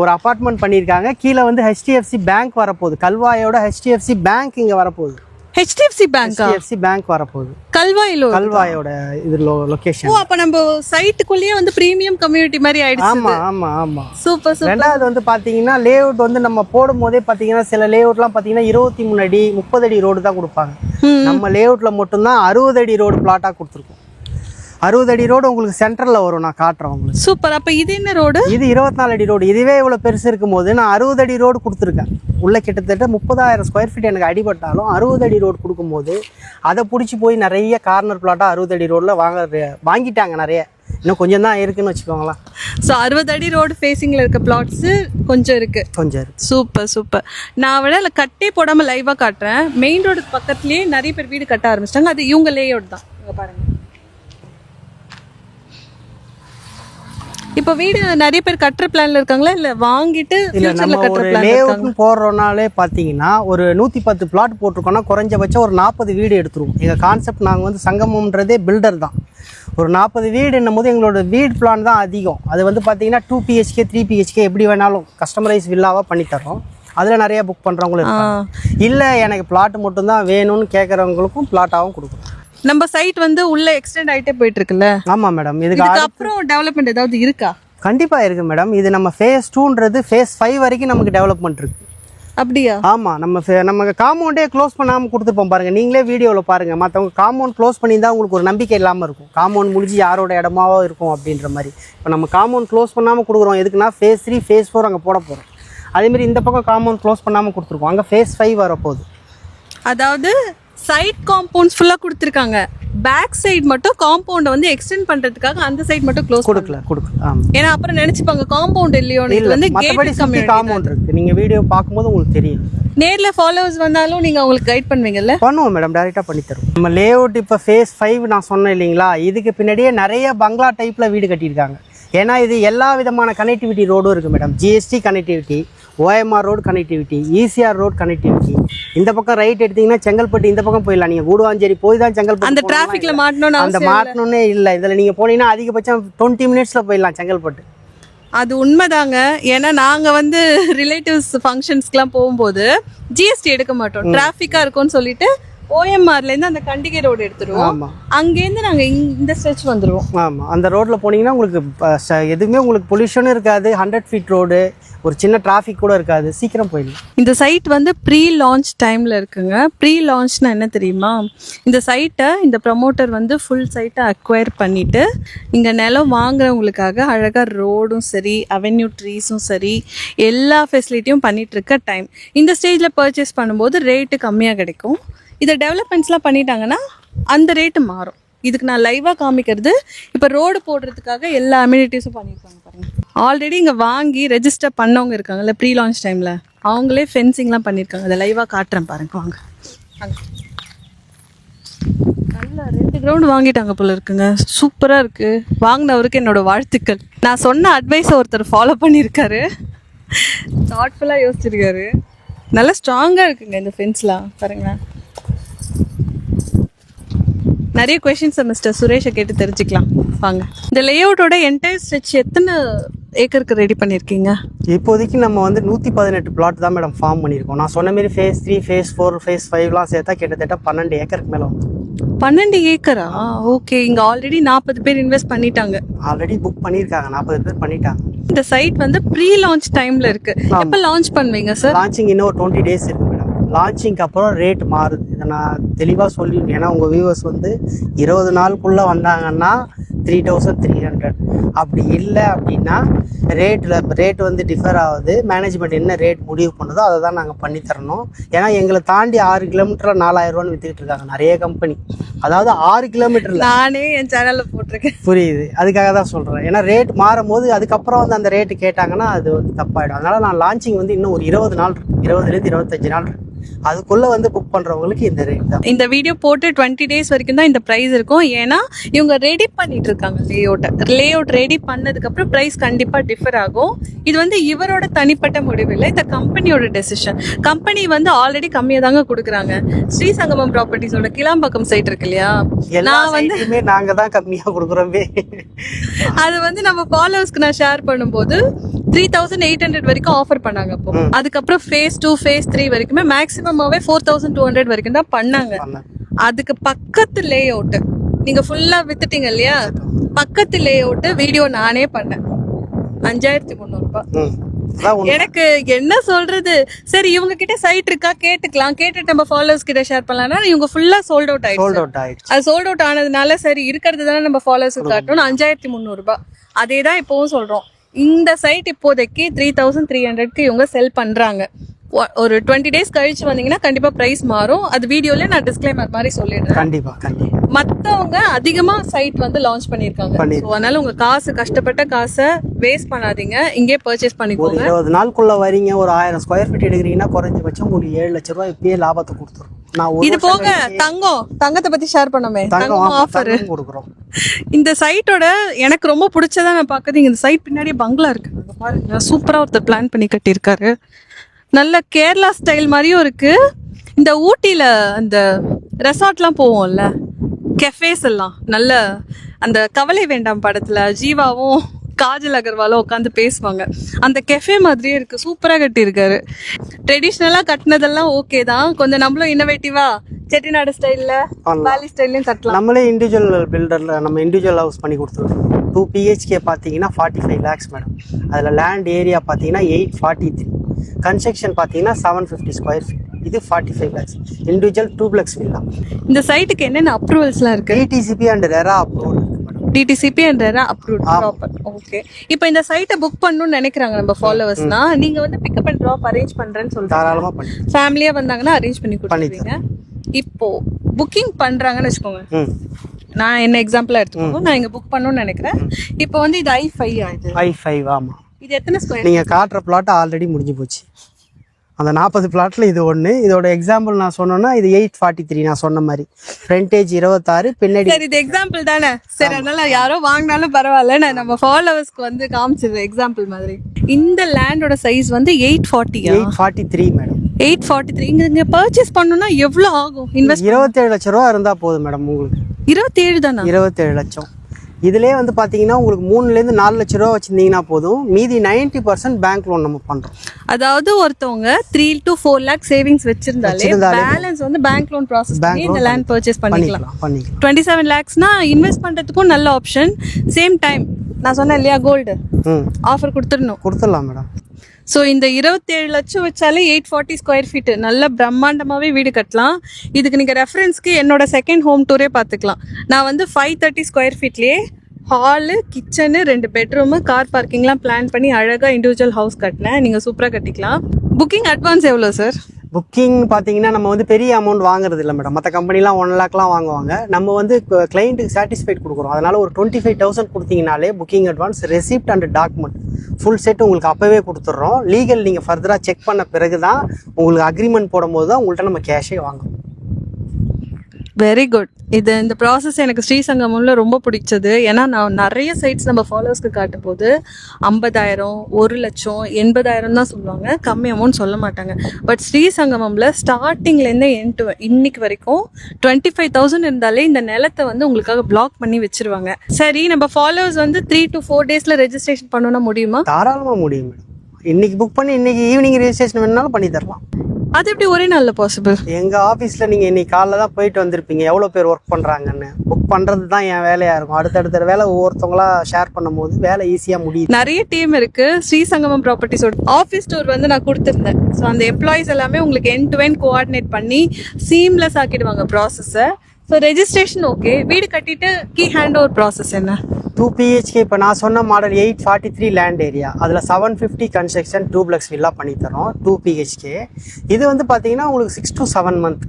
ஒரு அப்பார்ட்மெண்ட் பண்ணியிருக்காங்க. கீழே வந்து HDFC பேங்க் வரப்போகுது. கல்வாயோட HDFC பேங்க் இங்கே வரப்போகுது. HDFC பேங்க் வரப்போகுது கல்வாயோட இது லொகேஷன். ஓ, அப்ப நம்ம சைட்டுக்குள்ளேயே வந்து பிரீமியம் கம்யூனிட்டி மாதிரி ஆயிடுச்சு. ஆமா. Super super. ரெண்டாவது வந்து பாத்தீங்கன்னா லேஅவுட் வந்து நம்ம போடும் போதே பாத்தீங்கன்னா சில லேஅவுட்லாம் பாத்தீங்கன்னா 23 அடி 30 அடி ரோடு தான் கொடுப்பாங்க. நம்ம லேஅவுட்ல மட்டும்தான் 60 அடி ரோடு பிளாட்டா கொடுத்துருக்கோம். 60 அடி ரோடு உங்களுக்கு சென்டர்ல வரும், நான் காட்டுறேன் உங்களுக்கு. சூப்பர். அப்ப இது என்ன ரோடு? இது 24 அடி ரோடு. இதுவே இவ்வளவு பெருசு இருக்கும் போது நான் 60 அடி ரோடு கொடுத்துருக்கேன். உள்ள கிட்டத்தட்ட 30,000 ஸ்கொயர் ஃபீட் எனக்கு அடிபட்டாலும் 60 அடி ரோடு கொடுக்கும்போது அதை பிடிச்சி போய் நிறைய கார்னர் பிளாட்டா 60 அடி ரோட்ல வாங்கிட்டாங்க நிறைய. இன்னும் கொஞ்சம் தான் இருக்குன்னு வச்சுக்கோங்களேன். ஸோ 60 அடி ரோடு ஃபேஸிங்கில் இருக்க பிளாட்ஸ் கொஞ்சம் இருக்கு. Super super. நான் விட கட்டே போடாமல் லைவாக காட்டுறேன். மெயின் ரோடுக்கு பக்கத்துலேயே நிறைய பேர் வீடு கட்ட ஆரம்பிச்சிட்டாங்க. அது இவங்க லேஅவுட் தான். இங்கே பாருங்க, இப்போ வீடு நிறைய பேர் கட்டுற பிளான்ல இருக்காங்களா, இல்லை வாங்கிட்டு ஃபியூச்சர்ல கட்டுற பிளான் இருக்காங்க? போடுறோம்னாலே பார்த்தீங்கன்னா ஒரு 110 பிளாட் போட்டிருக்கோம்னா குறைஞ்சபட்சம் ஒரு 40 வீடு எடுத்துருவோம். எங்கள் கான்செப்ட் நாங்கள் வந்து சங்கமம்ன்றதே பில்டர் தான். ஒரு 40 வீடு என்னும் போது எங்களோட வீடு பிளான் தான் அதிகம். அது வந்து பார்த்தீங்கன்னா 2 BHK 3 BHK எப்படி வேணாலும் கஸ்டமரைஸ் வில்லாவாக பண்ணித்தரோம். அதில் நிறைய புக் பண்ணுறவங்களும் இருக்காங்க. இல்லை எனக்கு பிளாட் மட்டும்தான் வேணும்னு கேட்குறவங்களுக்கும் பிளாட்டாகவும் கொடுக்குறோம். நம்ம சைட் வந்து உள்ள எக்ஸ்டெண்ட் ஆகிட்டே போயிட்டு இருக்குல்ல? ஆமாம் மேடம். இதுக்கு அப்புறம் டெவலப்மெண்ட் ஏதாவது இருக்கா? கண்டிப்பாக இருக்குது மேடம். இது நம்ம ஃபேஸ் 2ன்றது ஃபேஸ் 5 வரைக்கும் நமக்கு டெவலப்மெண்ட் இருக்குது. அப்படியா? ஆமாம். நம்ம காம்பவுண்டே க்ளோஸ் பண்ணாமல் கொடுத்துருப்போம் பாருங்கள். நீங்களே வீடியோவில் பாருங்கள். மற்றவங்க காம்பவுண்ட் க்ளோஸ் பண்ணியிருந்தால் உங்களுக்கு ஒரு நம்பிக்கை இல்லாமல் இருக்கும். காம்பவுண்ட் முடிஞ்சு யாரோட இடமாவோ இருக்கும் அப்படின்ற மாதிரி. இப்போ நம்ம காம்பவுண்ட் க்ளோஸ் பண்ணாமல் கொடுக்குறோம். எதுக்குன்னா ஃபேஸ் 3 ஃபேஸ் 4 அங்கே போட போகிறோம். அதேமாதிரி இந்த பக்கம் காம்பவுண்ட் க்ளோஸ் பண்ணாமல் கொடுத்துருக்கோம். அங்கே ஃபேஸ் 5 வரப்போகுது. அதாவது சைட் காம்பவுண்ட்ஸ் ஃபுல்லாக கொடுத்துருக்காங்க. பேக் சைடு மட்டும் காம்பவுண்டை வந்து எக்ஸ்டெண்ட் பண்றதுக்காக அந்த சைடு மட்டும் க்ளோஸ் கொடுக்கல. ஏன்னா அப்புறம் நினைச்சுப்பாங்க காம்பவுண்ட் இல்லையோ. இது வந்து மற்றபடி சுத்தி காம்பவுண்ட் இருக்கு. நீங்க வீடியோ பார்க்கும்போது உங்களுக்கு தெரியும். நேர்ல ஃபாலோவர்ஸ் வந்தாலும் நீங்க அவங்களுக்கு கைட் பண்ணுவீங்கல்ல? பண்ணுவோம் மேடம், டைரக்டா பண்ணி தருவோம். நம்ம லேஅவுட் இப்போ ஃபேஸ் 5 நான் சொன்னேன் இல்லைங்களா, இதுக்கு பின்னாடியே நிறைய பங்களா டைப்ல வீடு கட்டியிருக்காங்க. ஏன்னா இது எல்லா விதமான கனெக்டிவிட்டி ரோடும் இருக்குது madam. GST connectivity, OMR road connectivity, ECR road connectivity. இந்த பக்கம் ரைட் எடுத்தீங்கன்னா செங்கல்பட்டு இந்த பக்கம் போயிடலாம். நீங்கள் கூடுவாஞ்சேரி போய் தான் செங்கல்பட்டு. அந்த டிராஃபிக்ல மாட்டணும், அந்த மாட்டணும்னே இல்லை. இதில் நீங்கள் போனீங்கன்னா அதிகபட்சம் 20 மினிட்ஸில் போயிடலாம் செங்கல்பட்டு. அது உண்மைதாங்க. ஏன்னா நாங்கள் வந்து ரிலேட்டிவ்ஸ் ஃபங்க்ஷன்ஸ்க்குலாம் போகும்போது GST எடுக்க மாட்டோம். டிராஃபிக்காக இருக்கும்னு சொல்லிட்டு ஓஎம்ஆர்ல இருந்து அந்த கண்டிகை ரோடு எடுத்துருவோம். ஆமாம் அங்கேருந்து நாங்க இந்த ஸ்ட்ரெச் வந்துருவோம். ஆமாம், அந்த ரோட்டில் போனீங்கன்னா உங்களுக்கு எதுவுமே உங்களுக்கு பொல்யூஷனும் இருக்காது, 100 ஃபீட் ரோடு, ஒரு சின்ன டிராஃபிக் கூட இருக்காது, சீக்கிரம் போயிடலாம். இந்த சைட் வந்து ப்ரீ லான்ச் டைமில் இருக்குங்க. ப்ரீ லான்ச்னா என்ன தெரியுமா? இந்த சைட்டை இந்த ப்ரமோட்டர் வந்து ஃபுல் சைட்டை அக்வயர் பண்ணிவிட்டு இங்கே நிலம் வாங்குறவங்களுக்காக அழகாக ரோடும் சரி, அவென்யூ ட்ரீஸும் சரி, எல்லா ஃபெசிலிட்டியும் பண்ணிகிட்ருக்க டைம். இந்த ஸ்டேஜில் பர்ச்சேஸ் பண்ணும்போது ரேட்டு கம்மியாக கிடைக்கும். இதை டெவலப்மெண்ட்ஸ்லாம் பண்ணிட்டாங்கன்னா அந்த ரேட்டு மாறும். இதுக்கு நான் லைவாக காமிக்கிறது. இப்போ ரோடு போடுறதுக்காக எல்லா அம்யூனிட்டிஸும் பண்ணியிருக்காங்க பாருங்கள். ஆல்ரெடி இங்கே வாங்கி ரெஜிஸ்டர் பண்ணவங்க இருக்காங்கல்ல ப்ரீ லான்ச் டைமில், அவங்களே ஃபென்சிங்லாம் பண்ணியிருக்காங்க. அதை லைவாக காட்டுறேன் பாருங்க, வாங்க. நல்லா 2 கிரவுண்ட் வாங்கிட்டாங்க போல இருக்குங்க. சூப்பராக இருக்குது. வாங்கினவருக்கு என்னோடய வாழ்த்துக்கள். நான் சொன்ன அட்வைஸை ஒருத்தர் ஃபாலோ பண்ணியிருக்காரு, தாட்ஃபுல்லாக யோசிச்சிருக்காரு. நல்லா ஸ்ட்ராங்காக இருக்குங்க இந்த ஃபென்ஸ்லாம் பாருங்களேன். நிறைய கொஷின்ஸை மிஸ்டர் சுரேஷை கேட்டு தெரிஞ்சுக்கலாம் வாங்க. இந்த லேஅவுட்டோட என்டையர் ஸ்ட்ரெச் எத்தனை ஏக்கருக்கு ரெடி பண்ணியிருக்கீங்க? இப்போதைக்கு நம்ம வந்து 118 பிளாட் தான் மேடம் ஃபார்ம் பண்ணியிருக்கோம். நான் சொன்ன மாரி ஃபேஸ் 3, ஃபேஸ் 4, ஃபேஸ் 5லாம் சேர்த்தா கிட்டத்தட்ட 12 ஏக்கருக்கு மேலே வந்து. 12 ஏக்கரா? ஓகே. இங்கே ஆல்ரெடி 40 பேர் இன்வெஸ்ட் பண்ணிட்டாங்க. ஆல்ரெடி புக் பண்ணியிருக்காங்க, 40 பேர் பண்ணிட்டாங்க. இந்த சைட் வந்து ப்ரீ லான்ச் டைமில் இருக்குது. எப்போ லான்ச் பண்ணுவீங்க சார்? லான்ச்சிங் இன்னும் ஒரு 20 டேஸ் இருக்குது மேடம். லான்ச்சிங்க்கு அப்புறம் ரேட் மாறுது. இதை நான் தெளிவாக சொல்லிடுவேன். ஏன்னா உங்கள் வியூவர்ஸ் வந்து 20 நாளுக்குள்ளே வந்தாங்கன்னா 3300, அப்படி இல்லை அப்படின்னா ரேட் வந்து டிஃபர் ஆகுது. மேனேஜ்மெண்ட் என்ன ரேட் முடிவு பண்ணுதோ அதை தான் நாங்கள் பண்ணித்தரணும். ஏன்னா எங்களை தாண்டி 6 கிலோமீட்டரில் 4000 விற்றுக்கிட்டு இருக்காங்க நிறைய கம்பெனி. அதாவது 6 கிலோமீட்டரில் நானே என் சேனலில் போட்டிருக்கேன். புரியுது, அதுக்காக தான் சொல்கிறேன். ஏன்னா ரேட் மாறும் போது அதுக்கப்புறம் வந்து அந்த ரேட்டு கேட்டாங்கன்னா அது வந்து தப்பாயிடும். அதனால் நான் லான்ச்சிங் வந்து இன்னும் ஒரு 20 நாள் இருக்கு, 20லேருந்து 25 நாள் இருக்கு. அதுக்குள்ள வந்து புக் பண்றவங்களுக்கு இந்த ரேட் தான். இந்த வீடியோ போட்டு 20 டேஸ் வரைக்கும் தான் இந்த பிரைஸ் இருக்கும். ஏன்னா இவங்க ரெடி பண்ணிட்டு இருக்காங்க லேஅவுட் ரெடி பண்ணதுக்கு அப்புறம் பிரைஸ் கண்டிப்பா டிஃபர் ஆகும். இது வந்து இவரோட தனிப்பட்ட முடிவு இல்லை, இந்த கம்பெனியோட டெசிஷன். கம்பெனி வந்து ஆல்ரெடி கம்மியா தாங்க கொடுக்குறாங்க. ஸ்ரீசங்கமம் ப்ராப்பர்ட்டிஸோட கிளாம்பாக்கம் சைட் இருக்கு இல்லையா, நான் வந்து நாங்க தான் கம்மியா கொடுக்குறோமே. அது வந்து நம்ம ஃபாலோவர்ஸ்க்கு நான் ஷேர் பண்ணும்போது 3800 வரைக்கும் ஆஃபர் பண்ணாங்க. அப்போ அதுக்கப்புறம் ஃபேஸ் 2, ஃபேஸ் 3 வரைக்குமே மேக்ஸிமமாவே 4200 வரைக்கும் தான் பண்ணாங்க. அதுக்கு பக்கத்து லே அவுட் நீங்க ஃபுல்லா வித்துட்டீங்க இல்லையா, பக்கத்து லே அவுட் வீடியோ நானே பண்ணேன். 5300 ரூபாய். எனக்கு என்ன சொல்றது, சரி இவங்க கிட்ட சைட் இருக்கா கேட்டுக்கலாம், கேட்டுட்டு நம்ம ஃபாலோவர்ஸ் கிட்ட ஷேர் பண்ணலாம்னா இவங்க ஃபுல்லா சோல்ட் அவுட் ஆயிடுச்சு. அது சோல்ட் அவுட் ஆனதுனால சரி இருக்கிறது தானே நம்ம ஃபாலோவர்ஸ்க்கு காட்டணும். 5300 ரூபாய். அதே தான் இப்பவும் சொல்றோம். இந்த சைட் இப்போதைக்கு 3300க்கு இவங்க செல் பண்றாங்க. ஒரு 20 டேஸ் கழிச்சு வந்தீங்கன்னா கண்டிப்பா பிரைஸ் மாறும். அது வீடியோல நான் டிஸ்க்ளைமர் மாதிரி சொல்லிடுறேன். கண்டிப்பா கண்டிப்பா. மத்தவங்க அதிகமா சைட் வந்து லான்ச் பண்ணிருக்காங்க. அதனால உங்க காசு, கஷ்டப்பட்ட காசை வேஸ்ட் பண்ணாதீங்க, இங்கே பர்ச்சேஸ் பண்ணிக்கோங்க. 20 நாளுக்குள்ள வரீங்க, ஒரு 1000 ஸ்கொயர் ஃபீட் எடுக்கிறீங்கன்னா குறைஞ்சபட்சம் உங்களுக்கு 7 லட்சம் ரூபாய் இப்பயே லாபத்தை கொடுத்துரும். இது போக தங்கத்தை பத்தி ஷேர் பண்ணோமே, தங்கம் ஆஃபர் கொடுக்குறோம். இந்த சைட்டோட எனக்கு ரொம்ப பிடிச்சதா நான் பாக்குறது, இந்த சைட் பின்னாடி பங்களா இருக்கு பாருங்க. சூப்பரா ஒருத்தர் பிளான் பண்ணி கட்டியிருக்காரு. நல்ல கேரளா ஸ்டைல் மாதிரியும் இருக்கு. இந்த ஊட்டியில அந்த ரெசார்ட்லாம் போவோம்ல, கெஃபேஸ் எல்லாம் நல்ல அந்த கவலை வேண்டாம் படத்துல ஜீவாவும் காஜல் அகர்வாலும் உட்காந்து பேசுவாங்க, அந்த கெஃபே மாதிரியே இருக்கு. சூப்பரா கட்டியிருக்காரு. ட்ரெடிஷ்னலா கட்டினதெல்லாம் ஓகே தான், கொஞ்சம் நம்மளும் இன்னோவேட்டிவா செட்டிநாடு ஸ்டைல்ல வேலி ஸ்டைல்லையும் கட்டலாம். நம்மளே இண்டிவிஜுவல் பில்டர்ல நம்ம இண்டிவிஜுவல் ஹவுஸ் பண்ணி கொடுத்துருக்கோம். 2 BHK பார்த்தீங்கன்னா 45 lakhs மேடம். அதில் லேண்ட் ஏரியா பார்த்தீங்கன்னா 843, கன்ஸ்ட்ரக்ஷன் பார்த்தீங்கன்னா 750 ஸ்கொயர் ஃபீட். இது 45 lakhs. Individual 2 villa. இந்த சைட்டுக்கு என்னென்ன அப்ரூவல்ஸ்லாம் இருக்கு? DTCP அண்ட் ரெரா அப்ரூவல் இருக்கு madam. DTCP and RERA approval proper. Okay. இப்போ இந்த சைட்டை புக் பண்ணணும்னு நினைக்கிறாங்க நம்ம ஃபாலோவர்ஸ்னா, நீங்க வந்து பிக்கப் அண்ட் ட்ராப் அரேஞ்ச் பண்றேன்னு சொல்றீங்க. தாராளமா பண்ணி ஃபேமிலியா வந்தாங்கன்னா அரேஞ்ச் பண்ணி கொடுத்துருவீங்க. இப்போ புக்கிங் பண்றாங்கன்னு வச்சுக்கோங்க, நான் என்ன எக்ஸாம்பிளா எடுத்துக்கோங்க, நான் இங்க புக் பண்ணணும்னு நினைக்கிறேன். இப்போ வந்து இது I5 ஆகுது. I5 ஆமா. இது எத்தனை ஸ்கொயர்? நீங்க காட்டுற பிளாட் ஆல்ரெடி முடிஞ்சு போச்சு. அந்த 40 பிளாட்ல இது ஒன்று. இதோட எக்ஸாம்பிள் நான் சொன்னேன்னா இது 843 நான் சொன்ன மாதிரி. ஃப்ரண்டேஜ் 26, பின்னாடி. சரி, இது எக்ஸாம்பிள் தானே, சரி அதனால யாரோ வாங்கினாலும் பரவாயில்ல, நான் நம்ம ஃபாலோவர்ஸ்க்கு வந்து காமிச்சிடுறேன் எக்ஸாம்பிள் மாதிரி. இந்த லேண்டோட சைஸ் வந்து 843 மேடம். 843. இங்க பர்ச்சேஸ் பண்ணனும்னா எவ்வளவு ஆகும் இன்வெஸ்ட்? 27 லட்சம் ரூபா இருந்தா போதும் மேடம் உங்களுக்கு. 27 தானா? 27 லட்சம். இதுலேயே வந்து பார்த்தீங்கன்னா உங்களுக்கு 3 to 4 லட்ச ரூபா வச்சுருந்தீங்கன்னா போதும், மீதி 90% பேங்க் லோன் நம்ம பண்ணுறோம். அதாவது ஒருத்தவங்க 3 to 4 lakh சேவிங்ஸ் வச்சிருந்தாலே பேலன்ஸ் வந்து பேங்க் லோன் ப்ராசஸ் பண்ணி இந்த லேண்ட் பர்ச்சேஸ் பண்ணிக்கலாம். 27 lakhsனா இன்வெஸ்ட் பண்றதுக்கும் நல்ல ஆப்ஷன். சேம் டைம் நான் சொன்னேன் இல்லையா, கோல்டு ஆஃபர் கொடுத்துடலாம் மேடம். ஸோ இந்த 27 லட்சம் வச்சாலே 840 ஸ்கொயர் ஃபீட் நல்ல பிரம்மாண்டமாகவே வீடு கட்டலாம். இதுக்கு நீங்கள் ரெஃபரன்ஸ்க்கு என்னோட செகண்ட் ஹோம் டூரே பார்த்துக்கலாம். நான் வந்து 530 ஸ்கொயர் ஃபீட்லேயே ஹாலு, கிச்சனு, 2 பெட்ரூமு, கார் பார்க்கிங்லாம் பிளான் பண்ணி அழகாக இண்டிவிஜுவல் ஹவுஸ் கட்டினேன். நீங்கள் சூப்பராக கட்டிக்கலாம். புக்கிங் அட்வான்ஸ் எவ்வளோ சார்? புக்கிங் பார்த்தீங்கன்னா நம்ம வந்து பெரிய அமௌண்ட் வாங்குறது இல்லை மேடம். மற்ற கம்பெனிலாம் 1 lakh வாங்குவாங்க. நம்ம வந்து கிளைண்ட்டுக்கு சாட்டிஸ்ஃபைட் கொடுக்குறோம். அதனால ஒரு 25,000 கொடுத்தீங்கனாலே booking advance, receipt and document full set உங்களுக்கு அப்போவே கொடுத்துட்றோம். லீகல் நீங்கள் ஃபர்தராக செக் பண்ண பிறகு தான் உங்களுக்கு அக்ரிமெண்ட் போடும்போது தான் உங்கள்கிட்ட நம்ம கேஷே வாங்குவோம். Very good. இந்த ப்ராசஸ் எனக்கு ஸ்ரீசங்கமம்ல ரொம்ப பிடிச்சது. ஏன்னா நான் நிறைய சைட்ஸ் நம்ம ஃபாலோவர்ஸ்க்கு காட்டும் போது 50,000, 1 லட்சம், 80,000 தான் சொல்லுவாங்க, கம்மி அமௌண்ட் சொல்ல மாட்டாங்க. பட் ஸ்ரீசங்கமம்ல ஸ்டார்டிங்லேருந்து இன்னைக்கு வரைக்கும் 25,000 இருந்தாலே இந்த நிலத்தை வந்து உங்களுக்காக பிளாக் பண்ணி வச்சிருவாங்க. சரி, நம்ம ஃபாலோவர்ஸ் வந்து 3 to 4 daysல ரெஜிஸ்ட்ரேஷன் பண்ணணும்னா முடியுமா? தாராளமாக முடியும் மேடம். இன்னைக்கு புக் பண்ணி இன்னைக்கு ஈவினிங் ரெஜிஸ்ட்ரேஷன் வேணுனாலும் பண்ணி தரலாம். அது எப்படி ஒரே நாளில் பாசிபிள்? எங்கள் ஆஃபீஸில் நீங்கள் இன்னைக்கு காலைல தான் போயிட்டு வந்திருப்பீங்க, எவ்வளோ பேர் ஒர்க் பண்ணுறாங்கன்னு. புக் பண்ணுறது தான் என் வேலையாக இருக்கும். அடுத்தடுத்த வேலை ஒவ்வொருத்தவங்களா ஷேர் பண்ணும் போது வேலை ஈஸியாக முடியும். நிறைய டீம் இருக்கு. ஸ்ரீசங்கமம் ப்ராப்பர்ட்டிஸோட ஆஃபீஸ் டூர் வந்து நான் கொடுத்துருந்தேன். ஸோ அந்த எம்ப்ளாயிஸ் எல்லாமே உங்களுக்கு எண்ட் டு எண்ட் கோஆர்டினேட் பண்ணி சீம்லெஸ் ஆக்கிடுவாங்க ப்ராசஸை. ஸோ ரெஜிஸ்ட்ரேஷன் ஓகே, வீடு கட்டிட்டு கீ ஹேண்ட் ஓவர் ப்ராசஸ் என்ன? 2 BHK இப்போ நான் சொன்ன மாடல் 843 லேண்ட் ஏரியா, அதில் 750 கன்ஸ்ட்ரக்ஷன் டூப்ளெக்ஸ் வில்லா பண்ணித்தரோம் 2 BHK. இது வந்து பார்த்தீங்கன்னா உங்களுக்கு 6 to 7 month,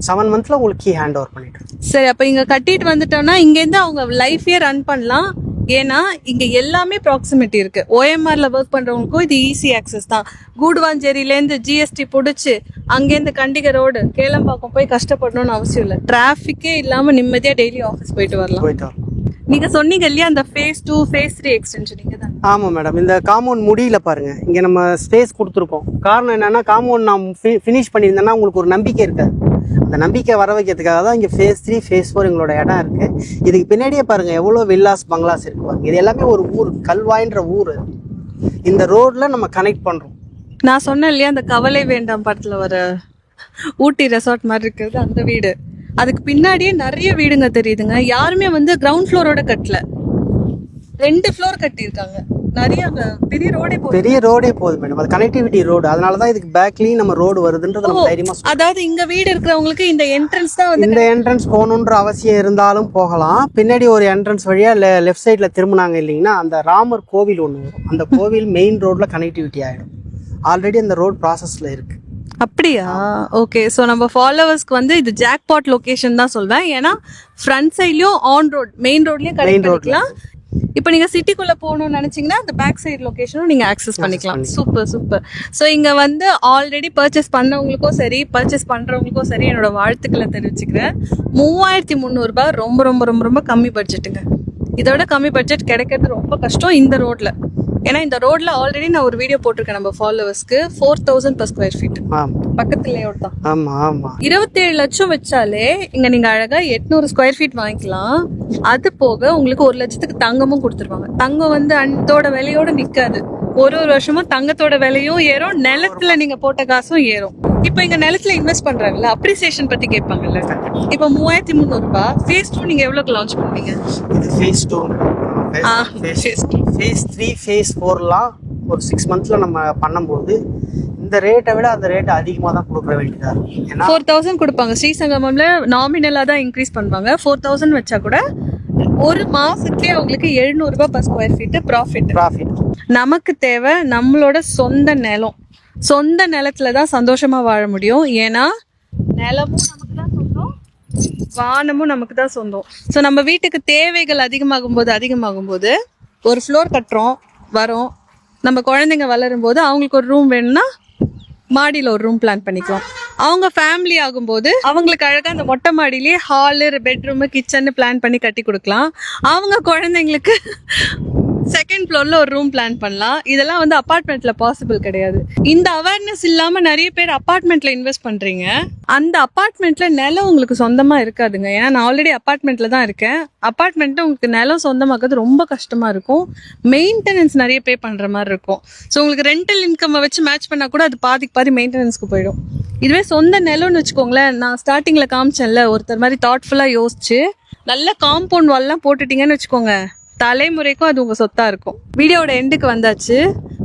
7 monthல உங்களுக்கு கீ ஹேண்ட் ஓவர் பண்ணிட்டு. சரி, அப்போ இங்கே கட்டிட்டு வந்துட்டோம்னா இங்கேருந்து அவங்க லைஃபே ரன் பண்ணலாம். ஏன்னா இங்கே எல்லாமே ப்ராக்சிமிட்டி இருக்குது. OMRல ஒர்க் பண்ணுறவங்களுக்கும் இது ஈஸி ஆக்சஸ் தான். கூடுவாஞ்சேரியிலேருந்து GST பிடிச்சி அங்கேருந்து கண்டிகை ரோடு கேளம்பாக்கம் போய் கஷ்டப்படணும்னு அவசியம் இல்லை. டிராஃபிக்கே இல்லாமல் நிம்மதியாக டெய்லி ஆஃபீஸ் போயிட்டு வரலாம். நீங்க சொன்னீங்க இல்லையா அந்த phase 2 phase 3 எக்ஸ்டென்ஷன் நீங்க தான்? ஆமாம் மேடம். இந்த காம்பவுண்ட் முடியல பாருங்க, இங்கே நம்ம ஸ்பேஸ் கொடுத்துருக்கோம். காரணம் என்னன்னா காம்பவுண்ட் நான் ஃபினிஷ் பண்ணியிருந்தேன்னா உங்களுக்கு ஒரு நம்பிக்கை இருக்காது. அந்த நம்பிக்கை வர வைக்கிறதுக்காக தான் இங்கே phase 3 phase 4 எங்களோட இடம் இருக்கு. இதுக்கு பின்னாடியே பாருங்க எவ்வளோ வில்லாஸ் பங்களாஸ் இருக்கு பாருங்க. இது எல்லாமே ஒரு ஊர், கல்வாயின்ற ஊர். இந்த ரோட்ல நம்ம கனெக்ட் பண்றோம். நான் சொன்னேன் இல்லையா அந்த கவலை வேண்டாம் படத்துல வர ஊட்டி ரெசார்ட் மாதிரி இருக்கிறது அந்த வீடு. அதுக்கு பின்னாடியே நிறைய வீடுங்க தெரியுதுங்க. யாருமே வந்து கிரவுண்ட் ஃப்ளோரோட கட்டல, 2 floor கட்டியிருக்காங்க. நிறைய பெரிய ரோடே போகுது மேடம். அது கனெக்டிவிட்டி ரோடு, அதனால தான் இதுக்கு பேக்லயும் நம்ம ரோடு வருதுன்றது நம்ம தைரியமா சொல்றோம். அதாவது இங்க வீடு இருக்கிறவங்களுக்கு இந்த என்ட்ரன்ஸ் தான் வந்து, இந்த என்ட்ரன்ஸ் போகணுன்ற அவசியம் இருந்தாலும் போகலாம். பின்னாடி ஒரு என்ட்ரன்ஸ் வழியா லெஃப்ட் சைட்ல திரும்பினாங்க இல்லைங்கன்னா அந்த ராமர் கோவில் ஒன்று வரும். அந்த கோவில் மெயின் ரோட்ல கனெக்டிவிட்டி ஆயிடும். ஆல்ரெடி அந்த ரோட் ப்ராசஸ்ல இருக்கு. அப்படியா? ஓகே. ஸோ நம்ம ஃபாலோவர்ஸ்க்கு வந்து இது ஜாக்பாட் லொகேஷன் தான் சொல்வேன். ஏன்னா ஃப்ரண்ட் சைட்லயும் ஆன் ரோட் மெயின் ரோட்லயும் கனெக்ட் பண்ணிக்கலாம். இப்போ நீங்க சிட்டிக்குள்ள போகணும்னு நினைச்சீங்கன்னா அந்த பேக் சைடு லொகேஷனும் நீங்க ஆக்சஸ் பண்ணிக்கலாம். சூப்பர். ஸோ இங்க வந்து ஆல்ரெடி பர்ச்சேஸ் பண்ணவங்களுக்கும் சரி பர்ச்சேஸ் பண்றவங்களுக்கும் சரி என்னோட வாழ்த்துக்களை தெரிவிச்சுக்கிறேன். 3,300 ரூபாய் ரொம்ப ரொம்ப ரொம்ப ரொம்ப கம்மி பட்ஜெட்டுங்க. இதோட கம்மி பட்ஜெட் கிடைக்கிறது ரொம்ப கஷ்டம் இந்த ரோட்ல. ஏன்னா இந்த ரோட்ல ஆல்ரெடி நான் ஒரு வீடியோ போட்டிருக்கேன் நம்ம ஃபாலோவர்ஸ்க்கு. 4,000 per square feet பக்கத்துல லேஅவுட் தான். ஆமா ஆமா. 27 லட்சம் வச்சாலே இங்க நீங்க அழகா 800 ஸ்கொயர் ஃபீட் வாங்கிக்கலாம். அது போக உங்களுக்கு 1 லட்சத்துக்கு தங்கமும் கொடுத்துருவாங்க. தங்கம் வந்து அதோட விலையோட நிக்காது. ஒரு வருஷமும் தங்கத்தோட விலையும் ஏறும், நிலத்துல நீங்க போட்ட காசும் ஏறும். இப்ப இங்க நிலத்துல இன்வெஸ்ட் பண்றாங்கல்ல, அப்ரிசியேஷன் பத்தி கேட்பாங்கல்ல. இப்ப 3,300 ரூபாய். phase 2 நீங்க எவ்வளவுக்கு லான்ச் பண்ணுவீங்க? இது phase 2. phase 3 phase 4லாம் ஒரு 6 monthsல நம்ம பண்ணும்போது இந்த ரேட்டை விட அந்த ரேட் அதிகமாக தான் கொடுக்க வேண்டியதா இருக்கும். ஏன்னா 4,000 கொடுப்பாங்க. ஸ்ரீசங்கமம்ல நாமினலா தான் இன்க்ரீஸ் பண்ணுவாங்க. 4,000 வச்சா கூட ஒரு மாசத்துலயே உங்களுக்கு 700 ரூபாய் per square feet ப்ராஃபிட். நமக்கு தேவை நம்மளோட சொந்த நிலம். சொந்த நிலத்துல தான் சந்தோஷமா வாழ முடியும். ஏன்னா நிலமும் நமக்கு தான் சொந்தம், வானமும் நமக்கு தான் சொந்தம். ஸோ நம்ம வீட்டுக்கு தேவைகள் அதிகமாகும் போது ஒரு ஃப்ளோர் கட்டுறோம் வரோம். நம்ம குழந்தைங்க வளரும் போது அவங்களுக்கு ஒரு ரூம் வேணும்னா மாடியில் ஒரு ரூம் பிளான் பண்ணிக்கலாம். அவங்க ஃபேமிலி ஆகும்போது அவங்களுக்கு அழகாக அந்த மொட்டை மாடியிலேயே ஹாலு, பெட்ரூமு, கிச்சன்னு பிளான் பண்ணி கட்டி கொடுக்கலாம். அவங்க குழந்தைங்களுக்கு செகண்ட் ஃப்ளோர்ல ஒரு ரூம் பிளான் பண்ணலாம். இதெல்லாம் வந்து அபார்ட்மெண்ட்ல பாசிபிள் கிடையாது. இந்த அவேர்னஸ் இல்லாம நிறைய பேர் அபார்ட்மெண்ட்ல இன்வெஸ்ட் பண்றீங்க. அந்த அபார்ட்மெண்ட்ல நிலம் உங்களுக்கு சொந்தமா இருக்காதுங்க. ஏன்னா நான் ஆல்ரெடி அபார்ட்மெண்ட்ல தான் இருக்கேன். அபார்ட்மெண்ட்ல உங்களுக்கு நிலம் சொந்தமாக்குறது ரொம்ப கஷ்டமா இருக்கும். மெயின்டெனன்ஸ் நிறைய பே பண்ற மாதிரி இருக்கும். ஸோ உங்களுக்கு ரெண்டல் இன்கம் வச்சு மேட்ச் பண்ணா கூட அது பாதிக்கு பாதி மெயின்டெனன்ஸ்க்கு போயிடும். இதுவே சொந்த நிலம்னு வச்சுக்கோங்களேன், நான் ஸ்டார்டிங்ல காமிச்சேன்ல, ஒருத்தர் மாதிரி தாட்ஃபுல்லா யோசிச்சு நல்ல காம்பவுண்ட் வால்லாம் போட்டுட்டீங்கன்னு வச்சுக்கோங்க, தலைமுறைக்கும் அது உங்க சொத்தா இருக்கும். வீடியோட எண்டுக்கு வந்தாச்சு.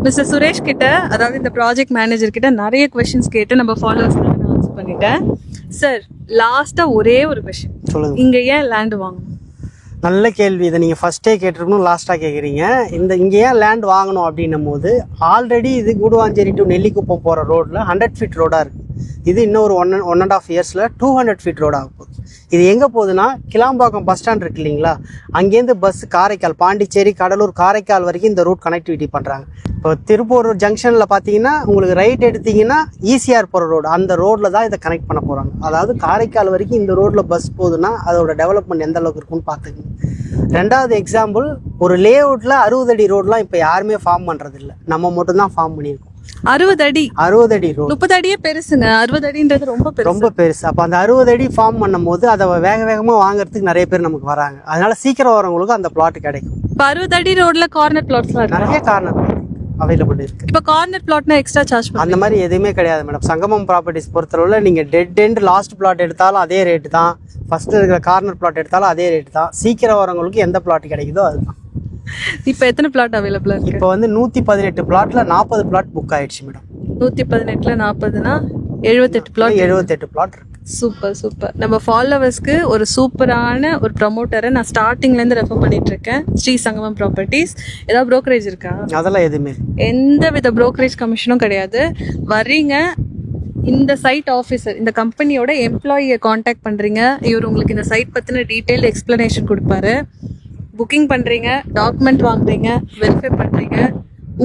மிஸ்டர் சுரேஷ் கிட்ட, அதாவது இந்த ப்ராஜெக்ட் மேனேஜர் கிட்ட நிறைய கொஸ்டின்ஸ் கேட்டு நம்ம ஃபாலோவர்ஸ் ஆன்சர் பண்ணிட்டேன். சார், லாஸ்டா ஒரே ஒரு கொஸ்டின், சொல்லுங்க. இங்க ஏன் லேண்ட் வாங்கணும்? நல்ல கேள்வி. இதை நீங்கள் ஃபஸ்ட்டே கேட்டிருக்கணும், லாஸ்ட்டாக கேட்குறீங்க. இங்கே ஏன் லேண்ட் வாங்கணும் அப்படின்னும் போது, ஆல்ரெடி இது கூடுவாஞ்சேரி டு நெல்லிக்குப்பம் போகிற ரோட்டில் 100 ஃபீட் ரோடாக இருக்குது. இது இன்னும் ஒரு 1.5 இயர்ஸில் 200 ஃபீட் ரோடு ஆக போகுது. இது எங்கே போகுதுன்னா, கிளாம்பாக்கம் பஸ் ஸ்டாண்ட் இருக்கு இல்லைங்களா, அங்கேருந்து பஸ் காரைக்கால், பாண்டிச்சேரி, கடலூர், காரைக்கால் வரைக்கும் இந்த ரூட் கனெக்டிவிட்டி பண்ணுறாங்க. இப்போ திருப்பூர் ஜங்ஷனில் பார்த்தீங்கன்னா உங்களுக்கு ரைட் எடுத்தீங்கன்னா ஈசிஆர் போகிற ரோடு, அந்த ரோட்டில் தான் இதை கனெக்ட் பண்ண போகிறாங்க. அதாவது காரைக்கால் வரைக்கும் இந்த ரோட்டில் பஸ் போகுதுன்னா அதோட டெவலப்மெண்ட் எந்த அளவுக்கு இருக்குன்னு பார்த்துக்கணும். ரெண்டாவது எக்ஸாம்பிள், ஒரு லே அவுட்டில் 60 அடி ரோடெலாம் இப்போ யாருமே ஃபார்ம் பண்ணுறதில்ல, நம்ம மட்டும்தான் ஃபார்ம் பண்ணியிருக்கோம். 60 அடி 60 அடி ரோடு, 30 அடியே பெருசுங்க. 60 அடின்றது ரொம்ப பெருசு, ரொம்ப பெருசு. அப்போ அந்த 60 அடி ஃபார்ம் பண்ணும் போது அதை வேகமாக வாங்குறதுக்கு நிறைய பேர் நமக்கு வராங்க. அதனால சீக்கிரம் வரவங்களுக்கு அந்த பிளாட் கிடைக்கும். இப்போ 60 அடி ரோட்ல கார்னர் பிளாட்ஸ்லாம் இருக்கு, நிறைய கார்னர் அவைலபிள் இருக்கு. இப்போ கார்னர் பிளாட்னா எக்ஸ்ட்ரா சார்ஜ் அந்த மாதிரி எதுவுமே கிடையாது மேடம். சங்கமம் ப்ராப்பர்ட்டிஸ் பொறுத்தளவில் நீங்கள் டெட் எண்ட் லாஸ்ட் பிளாட் எடுத்தாலும் அதே ரேட்டு தான், ஃபர்ஸ்ட் இருக்கிற கார்னர் பிளாட் எடுத்தாலும் அதே ரேட்டு தான். சீக்கிரம் வரவங்களுக்கு எந்த பிளாட் கிடைக்குதோ அதுதான். இப்போ எத்தனை பிளாட் அவைலபிளா இருக்கு? இப்போ வந்து 118 பிளாட்ல 40 பிளாட் புக் ஆயிடுச்சு மேடம். 118ல 40னா 78 பிளாட், 78 பிளாட் இருக்கு. Super super. நம்ம ஃபாலோவர்ஸ்க்கு ஒரு சூப்பரான ஒரு ப்ரமோட்டரை நான் ஸ்டார்டிங்ல இருந்து ரெஃபர் பண்ணிட்டு இருக்கேன், ஸ்ரீ சங்கமம் ப்ராப்பர்ட்டிஸ். ஏதாவது brokerage இருக்கா? அதெல்லாம் எதுவுமே எந்த வித brokerage கமிஷனும் கிடையாது. வர்றீங்க, இந்த சைட் ஆஃபீஸர், இந்த கம்பெனியோட எம்ப்ளாயியை காண்டாக்ட் பண்ணுறீங்க, இவர் உங்களுக்கு இந்த சைட் பற்றின டீட்டெயில் எக்ஸ்ப்ளனேஷன் கொடுப்பாரு. புக்கிங் பண்ணுறீங்க, டாக்குமெண்ட் வாங்குறீங்க, வெரிஃபை பண்ணுறீங்க,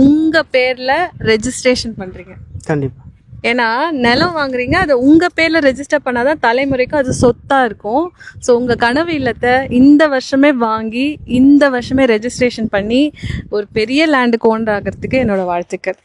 உங்கள் பேரில் ரெஜிஸ்ட்ரேஷன் பண்ணுறீங்க. கண்டிப்பாக. ஏன்னா நிலம் வாங்குறீங்க, அதை உங்கள் பேரில் ரெஜிஸ்டர் பண்ணாதான் தலைமுறைக்கும் அது சொத்தாக இருக்கும். ஸோ உங்கள் கனவு இல்லத்தை இந்த வருஷமே வாங்கி இந்த வருஷமே ரெஜிஸ்ட்ரேஷன் பண்ணி ஒரு பெரிய லேண்டுக்கு ஓனர் ஆகிறதுக்கு என்னோட வாழ்த்துக்கள்.